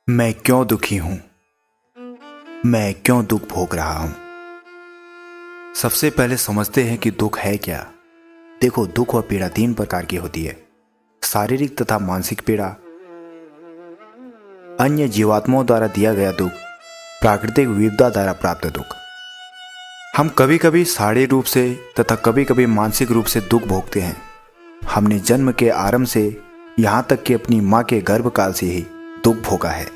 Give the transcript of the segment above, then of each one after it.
मैं क्यों दुखी हूं? मैं क्यों दुख भोग रहा हूं? सबसे पहले समझते हैं कि दुख है क्या। देखो, दुख व पीड़ा 3 प्रकार की होती है: शारीरिक तथा मानसिक पीड़ा, अन्य जीवात्माओं द्वारा दिया गया दुख, प्राकृतिक विपदा द्वारा प्राप्त दुख। हम कभी कभी शारीरिक रूप से तथा कभी कभी मानसिक रूप से दुख भोगते हैं। हमने जन्म के आरंभ से यहाँ तक कि अपनी माँ के गर्भकाल से ही दुख भोगा है।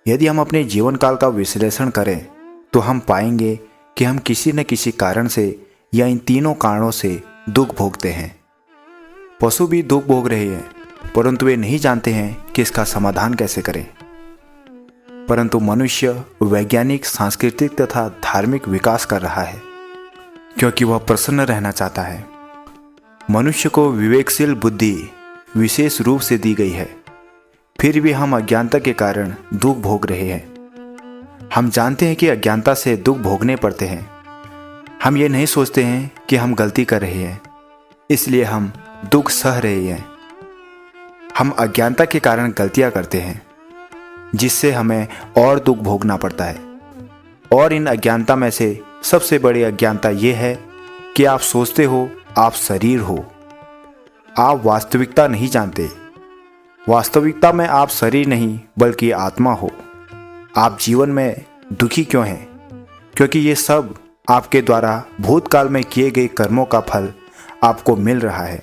यदि हम अपने जीवन काल का विश्लेषण करें तो हम पाएंगे कि हम किसी न किसी कारण से या इन तीनों कारणों से दुख भोगते हैं। पशु भी दुख भोग रहे हैं, परंतु वे नहीं जानते हैं कि इसका समाधान कैसे करें। परंतु मनुष्य वैज्ञानिक, सांस्कृतिक तथा धार्मिक विकास कर रहा है, क्योंकि वह प्रसन्न रहना चाहता है। मनुष्य को विवेकशील बुद्धि विशेष रूप से दी गई है, फिर भी हम अज्ञानता के कारण दुख भोग रहे हैं। हम जानते हैं कि अज्ञानता से दुख भोगने पड़ते हैं। हम ये नहीं सोचते हैं कि हम गलती कर रहे हैं, इसलिए हम दुख सह रहे हैं। हम अज्ञानता के कारण गलतियां करते हैं, जिससे हमें और दुख भोगना पड़ता है। और इन अज्ञानता में से सबसे बड़ी अज्ञानता ये है कि आप सोचते हो आप शरीर हो। आप वास्तविकता नहीं जानते। वास्तविकता में आप शरीर नहीं बल्कि आत्मा हो। आप जीवन में दुखी क्यों हैं? क्योंकि ये सब आपके द्वारा भूतकाल में किए गए कर्मों का फल आपको मिल रहा है,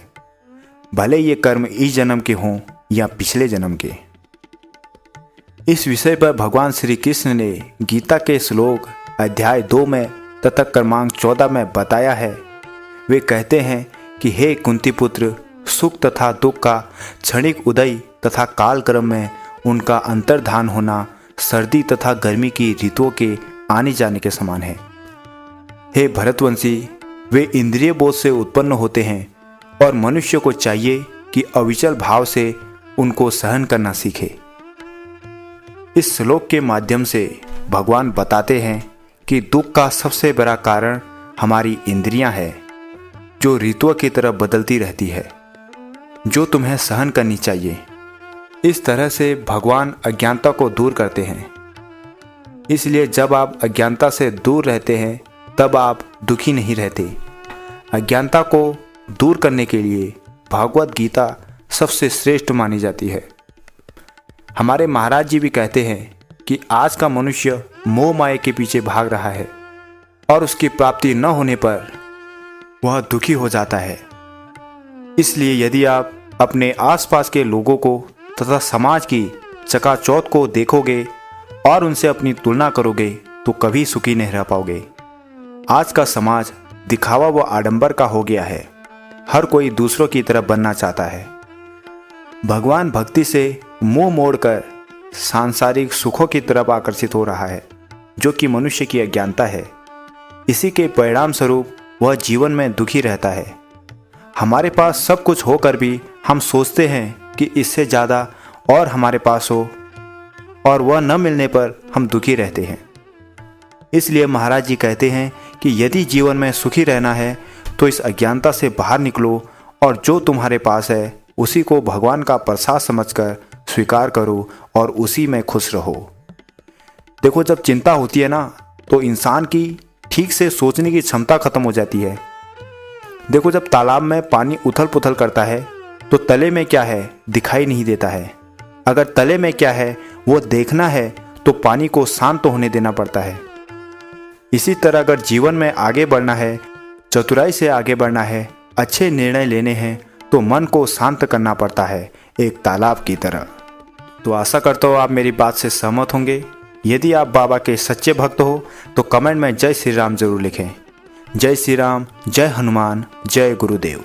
भले ये कर्म इस जन्म के हों या पिछले जन्म के। इस विषय पर भगवान श्री कृष्ण ने गीता के श्लोक अध्याय 2 में तथा क्रमांक 14 में बताया है। वे कहते हैं कि हे कुंती पुत्र, सुख तथा दुख का क्षणिक उदय तथा कालक्रम में उनका अंतर्धान होना सर्दी तथा गर्मी की ऋतुओं के आने जाने के समान है। हे भरतवंशी, वे इंद्रिय बोध से उत्पन्न होते हैं और मनुष्य को चाहिए कि अविचल भाव से उनको सहन करना सीखे। इस श्लोक के माध्यम से भगवान बताते हैं कि दुख का सबसे बड़ा कारण हमारी इंद्रियां हैं, जो ऋतुओं की तरह बदलती रहती है, जो तुम्हें सहन करनी चाहिए। इस तरह से भगवान अज्ञानता को दूर करते हैं। इसलिए जब आप अज्ञानता से दूर रहते हैं तब आप दुखी नहीं रहते। अज्ञानता को दूर करने के लिए भागवत गीता सबसे श्रेष्ठ मानी जाती है। हमारे महाराज जी भी कहते हैं कि आज का मनुष्य मोह माया के पीछे भाग रहा है और उसकी प्राप्ति न होने पर वह दुखी हो जाता है। इसलिए यदि आप अपने आसपास के लोगों को तथा समाज की चकाचौंध को देखोगे और उनसे अपनी तुलना करोगे तो कभी सुखी नहीं रह पाओगे। आज का समाज दिखावा व आडंबर का हो गया है। हर कोई दूसरों की तरह बनना चाहता है। भगवान भक्ति से मुंह मोड़कर सांसारिक सुखों की तरफ आकर्षित हो रहा है, जो कि मनुष्य की अज्ञानता है। इसी के परिणाम स्वरूप वह जीवन में दुखी रहता है। हमारे पास सब कुछ होकर भी हम सोचते हैं कि इससे ज़्यादा और हमारे पास हो, और वह न मिलने पर हम दुखी रहते हैं। इसलिए महाराज जी कहते हैं कि यदि जीवन में सुखी रहना है तो इस अज्ञानता से बाहर निकलो और जो तुम्हारे पास है उसी को भगवान का प्रसाद समझकर स्वीकार करो और उसी में खुश रहो। देखो, जब चिंता होती है ना तो इंसान की ठीक से सोचने की क्षमता खत्म हो जाती है। देखो, जब तालाब में पानी उथल पुथल करता है तो तले में क्या है दिखाई नहीं देता है। अगर तले में क्या है वो देखना है तो पानी को शांत होने देना पड़ता है। इसी तरह अगर जीवन में आगे बढ़ना है, चतुराई से आगे बढ़ना है, अच्छे निर्णय लेने हैं तो मन को शांत करना पड़ता है, एक तालाब की तरह। तो आशा करता हूँ आप मेरी बात से सहमत होंगे। यदि आप बाबा के सच्चे भक्त हो तो कमेंट में जय श्री राम जरूर लिखें। जय श्री राम, जय हनुमान, जय गुरुदेव।